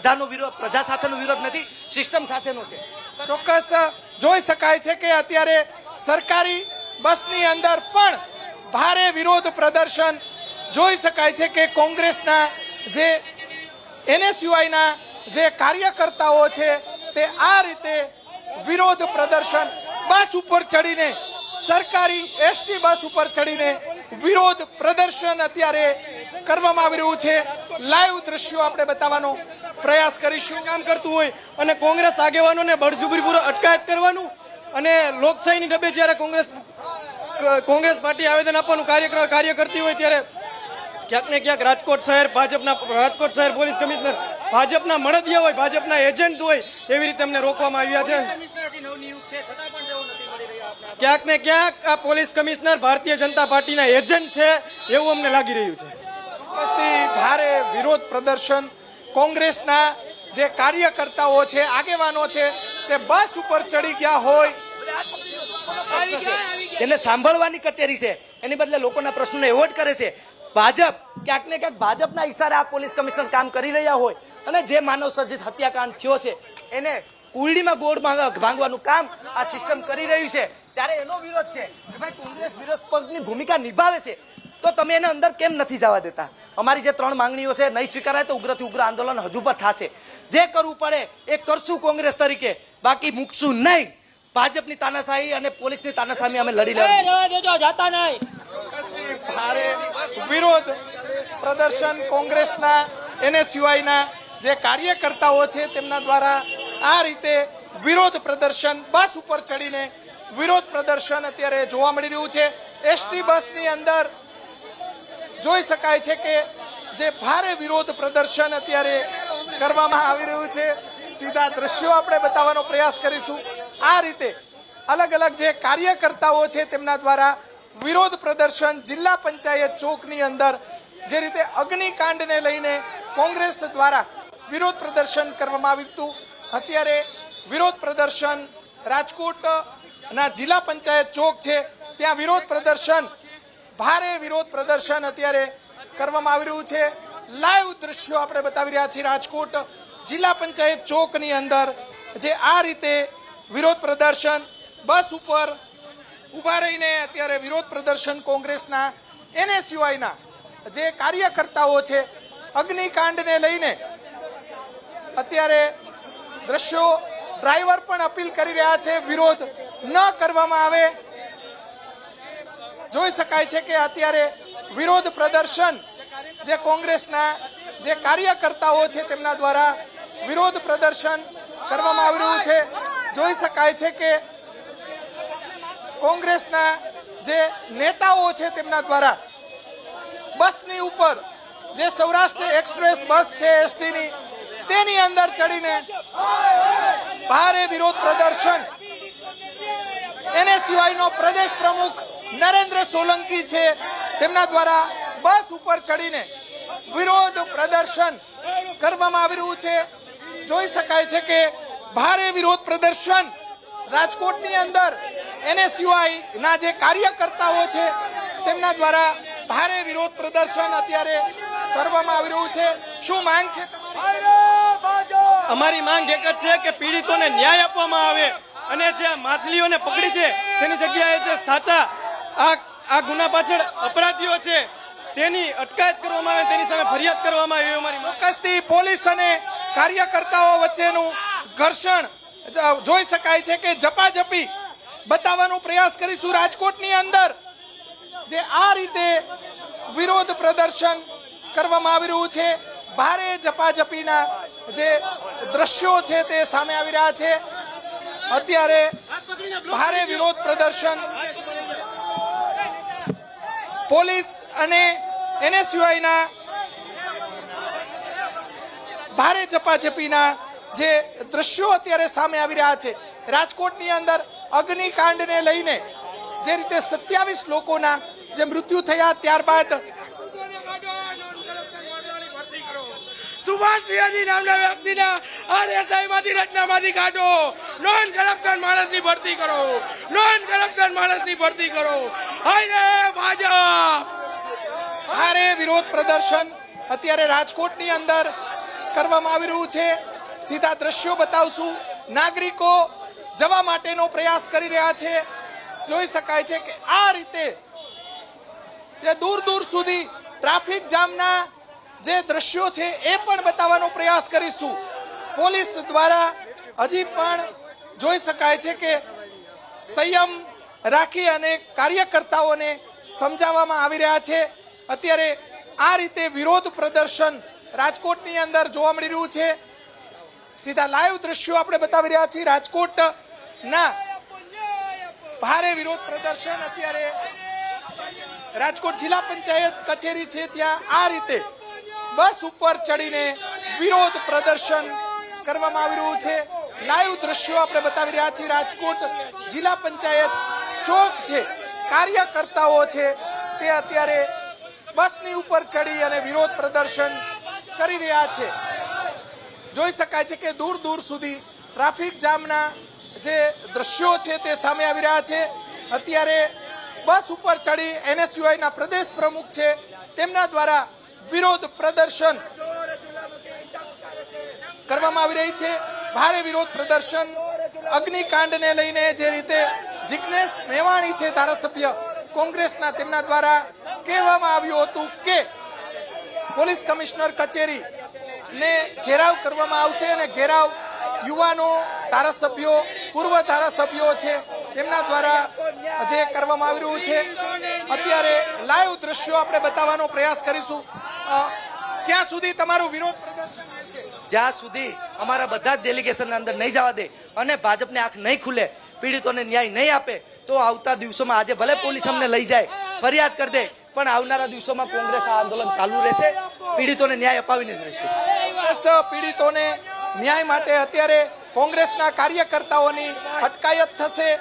પ્રજાનો વિરોધ, પ્રજા સાથેનો વિરોધ નથી, સિસ્ટમ સાથેનો છે. ચોક્કસ જોઈ શકાય છે કે અત્યારે સરકારી બસની અંદર પણ ભારે વિરોધ પ્રદર્શન જોઈ શકાય છે કે કોંગ્રેસના જે NSUIના જે કાર્યકર્તાઓ છે તે આ રીતે વિરોધ પ્રદર્શન બસ ઉપર ચડીને, સરકારી ST બસ ઉપર ચડીને વિરોધ પ્રદર્શન અત્યારે કરવામાં આવી રહ્યું છે. લાઈવ દ્રશ્યો આપણે બતાવવાનો પ્રયાસ કરીશું. કામ કરતું હોય અને કોંગ્રેસ આગેવાનોને બળજબરીપૂર્વક અટકાયત કરવાનું અને લોકશાહીની ડબે જ્યારે કોંગ્રેસ પાર્ટી આવેદન આપવાનું કાર્ય કરતી હોય ત્યારે ક્યાંક ને ક્યાંક રાજકોટ શહેર પોલીસ કમિશનર ભાજપના મળદિયા હોય, ભાજપના એજન્ટ હોય, એવી રીતે અમને રોકવામાં આવ્યા છે. ક્યાંક ને ક્યાંક આ પોલીસ કમિશનર ભારતીય જનતા પાર્ટીના એજન્ટ છે એવું અમને લાગી રહ્યું છે. ભારે વિરોધ પ્રદર્શન કોંગ્રેસના જે કાર્યકર્તાઓ છે, આગેવાનો છે, તે બસ ઉપર ચડી ગયા હોય. એને સાંભળવાની કચેરી છે, એની બદલે લોકોના પ્રશ્નોને એવોર્ડ કરે છે. ભાજપ ક્યાંક ને ક્યાંક ભાજપના ઈશારે આ પોલીસ કમિશનર કામ કરી રહ્યા હોય અને જે માનવ સર્જિત હત્યાકાંડ થયો છે એને કુલડીમાં ગોળ ભાંગવાનું કામ આ સિસ્ટમ કરી રહ્યું છે, ત્યારે એનો વિરોધ છે કે ભાઈ કોંગ્રેસ વિરોધ પક્ષની ભૂમિકા નિભાવે છે તો તમે એને અંદર કેમ નથી જવા દેતા? અમારી જે 3 માંગણીઓ છે નહીં સ્વીકારાય તો ઉગ્રથી ઉગ્ર આંદોલન હજુ પણ થશે. જે કરવું પડે એ કરશું કોંગ્રેસ તરીકે, બાકી મૂકશું નહીં. ભાજપની તાનાશાહી અને પોલીસની તાનાશાહી અમે લડી લેવાનું. ભારે વિરોધ પ્રદર્શન કોંગ્રેસના NSUIના જે કાર્યકર્તાઓ છે તેમના દ્વારા આ રીતે વિરોધ પ્રદર્શન બસ ઉપર ચડીને વિરોધ પ્રદર્શન અત્યારે જોવા મળી રહ્યું છે. ST બસની અંદર જોઈ શકાય છે કે જે ભારે વિરોધ પ્રદર્શન અત્યારે કરવામાં આવી રહ્યું છે. સીધા દ્રશ્યો આપણે બતાવવાનો પ્રયાસ કરીશું. આ રીતે અલગ અલગ જે કાર્યકર્તાઓ છે તેમના દ્વારા વિરોધ પ્રદર્શન જિલ્લા પંચાયત ચોકની અંદર જે રીતે અગ્નિકાંડને લઈને કોંગ્રેસ દ્વારા વિરોધ પ્રદર્શન કરવામાં આવ્યું હતું, અત્યારે વિરોધ પ્રદર્શન રાજકોટના જિલ્લા પંચાયત ચોક છે ત્યાં વિરોધ પ્રદર્શન, ભારે વિરોધ પ્રદર્શન અત્યારે કરવામાં આવી રહ્યું છે. લાઈવ દ્રશ્યો આપણે બતાવી રહ્યા છીએ રાજકોટ જિલ્લા પંચાયત ચોકની અંદર જે આ રીતે વિરોધ પ્રદર્શન બસ ઉપર ઉભા રહીને અત્યારે વિરોધ પ્રદર્શન કોંગ્રેસના NSUIના જે કાર્યકર્તાઓ છે અગ્નિકાંડને લઈને અત્યારે દ્રશ્યો ડ્રાઈવર પણ અપીલ કરી રહ્યા છે વિરોધ ન કરવામાં આવે. જોઈ શકાય છે કે અત્યારે વિરોધ પ્રદર્શન જે કોંગ્રેસના જે કાર્યકર્તાઓ છે તેમના દ્વારા વિરોધ પ્રદર્શન કરવામાં આવી રહ્યું છે. જોઈ શકાય છે કે કોંગ્રેસના જે નેતાઓ છે તેમના દ્વારા બસની ઉપર જે સૌરાષ્ટ્ર એક્સપ્રેસ બસ છે STની તેની અંદર ચડીને ભારે વિરોધ પ્રદર્શન NSUIનો પ્રદેશ પ્રમુખ નરેન્દ્ર સોલંકી છે તેમના દ્વારા બસ ઉપર ચડીને વિરોધ પ્રદર્શન કરવામાં આવી રહ્યું છે. જોઈ શકાય છે કે ભારે વિરોધ પ્રદર્શન રાજકોટની અંદર NSUIના જે કાર્યકર્તાઓ છે તેમના દ્વારા ભારે વિરોધ પ્રદર્શન અત્યારે કરવામાં આવી રહ્યું છે. શું માંગ છે અમારી માંગ એક જ છે કે પીડિતોને ન્યાય આપવામાં આવે અને જે માછલીઓને પકડી છે તેની જગ્યાએ જે સાચા આ ગુના પાછળ અપરાધીઓ છે તેની અટકાયત કરવામાં આવે, તેની સામે ફરિયાદ કરવામાં આવે. અમારી ચોક્કસથી પોલીસ અને કાર્યકર્તાઓ વચ્ચેનું ઘર્ષણ જોઈ શકાય છે કે ઝપાઝપી બતાવવાનો પ્રયાસ કરીશું. રાજકોટની અંદર જે આ રીતે વિરોધ પ્રદર્શન કરવામાં આવી રહ્યું છે, ભારે ઝપાઝપીના જે દ્રશ્યો છે તે સામે આવી રહ્યા છે. અત્યારે ભારે વિરોધ પ્રદર્શન પોલીસ અને NSUIના ભારે ઝપાઝપીના જે દ્રશ્યો અત્યારે સામે આવી રહ્યા છે. રાજકોટની અંદર અગ્નિકાંડને લઈને જે રીતે 27 લોકોના જે મૃત્યુ થયા ત્યારબાદ સુભાષ ત્રિવેદી નામના વ્યક્તિના RSI માંથી રચનામાંથી કાઢો. નોન કરપ્શન માણસની ભરતી કરો, નોન કરપ્શન માણસની ભરતી કરો. હાય ભાજપ. ભારે વિરોધ પ્રદર્શન અત્યારે રાજકોટની અંદર કરવામાં આવી રહ્યું છે. સીધા દ્રશ્યો બતાવશું. નાગરિકો જવા માટેનો પ્રયાસ કરી રહ્યા છે. જોઈ શકાય છે કે આ રીતે જે દૂર દૂર સુધી ટ્રાફિક જામના જે દ્રશ્યો છે એ પણ બતાવવાનો પ્રયાસ કરીશું. પોલીસ દ્વારા હજી પણ જોઈ શકાય છે કે સંયમ રાખી અને કાર્યકર્તાઓને સમજાવવામાં આવી રહ્યા છે. અત્યારે આ રીતે વિરોધ પ્રદર્શન રાજકોટની અંદર જોવા મળી રહ્યું છે. સીધા લાઈવ દ્રશ્યો આપણે બતાવી રહ્યા છીએ. રાજકોટના ભારે વિરોધ પ્રદર્શન અત્યારે રાજકોટ જિલ્લા પંચાયત કચેરી છે ત્યાં આ રીતે બસ ઉપર ચડીને વિરોધ પ્રદર્શન કરવામાં આવી રહ્યું છે. લાઈવ દ્રશ્યો આપણે બતાવી રહ્યા છીએ. રાજકોટ જિલ્લા પંચાયત ચોક છે, કાર્યકર્તાઓ છે તે અત્યારે બસની ઉપર ચડી અને વિરોધ પ્રદર્શન કરી રહ્યા છે. જોઈ શકાય છે કે દૂર દૂર સુધી ટ્રાફિક જામના જે દ્રશ્યો છે તે સામે આવી રહ્યા છે. અત્યારે બસ ઉપર ચડી એનએસયુઆઈના પ્રદેશ પ્રમુખ છે તેમના દ્વારા વિરોધ પ્રદર્શન કરવામાં આવી રહી છે. ભારે વિરોધ પ્રદર્શન અગ્નિકાંડને લઈને જે રીતે જિગ્નેશ મેવાણી છે ધારાસભ્ય કોંગ્રેસના, તેમના દ્વારા કહેવામાં આવ્યું હતું કે પોલીસ કમિશનર કચેરી ને ઘેરાવ કરવામાં આવશે અને ઘેરાવ યુવાનો ધારાસભ્યો, પૂર્વ ધારાસભ્યો છે તેમના દ્વારા જે કરવામાં આવી રહ્યું છે. અત્યારે લાઈવ દ્રશ્યો આપણે બતાવવાનો પ્રયાસ કરીશું. ક્યાં સુધી તમારું વિરોધ પ્રદર્શન રહેશે? જ્યાં સુધી અમારા બધા જ ડેલિગેશનના અંદર નહીં જવા દે અને ભાજપને આંખ નહીં ખુલે, પીડિતોને ન્યાય નહીં આપે, તો આવતા દિવસોમાં આજે ભલે પોલીસ અમને લઈ જાય, ફરિયાદ કરી દે, પણ આવનારા દિવસોમાં કોંગ્રેસ આ આંદોલન ચાલુ રહેશે. પીડિતોને ન્યાય અપાવીને જ રહેશે. પીડિતોને ન્યાય માટે અત્યારે કોંગ્રેસના કાર્યકર્તાઓની અટકાયત થશે.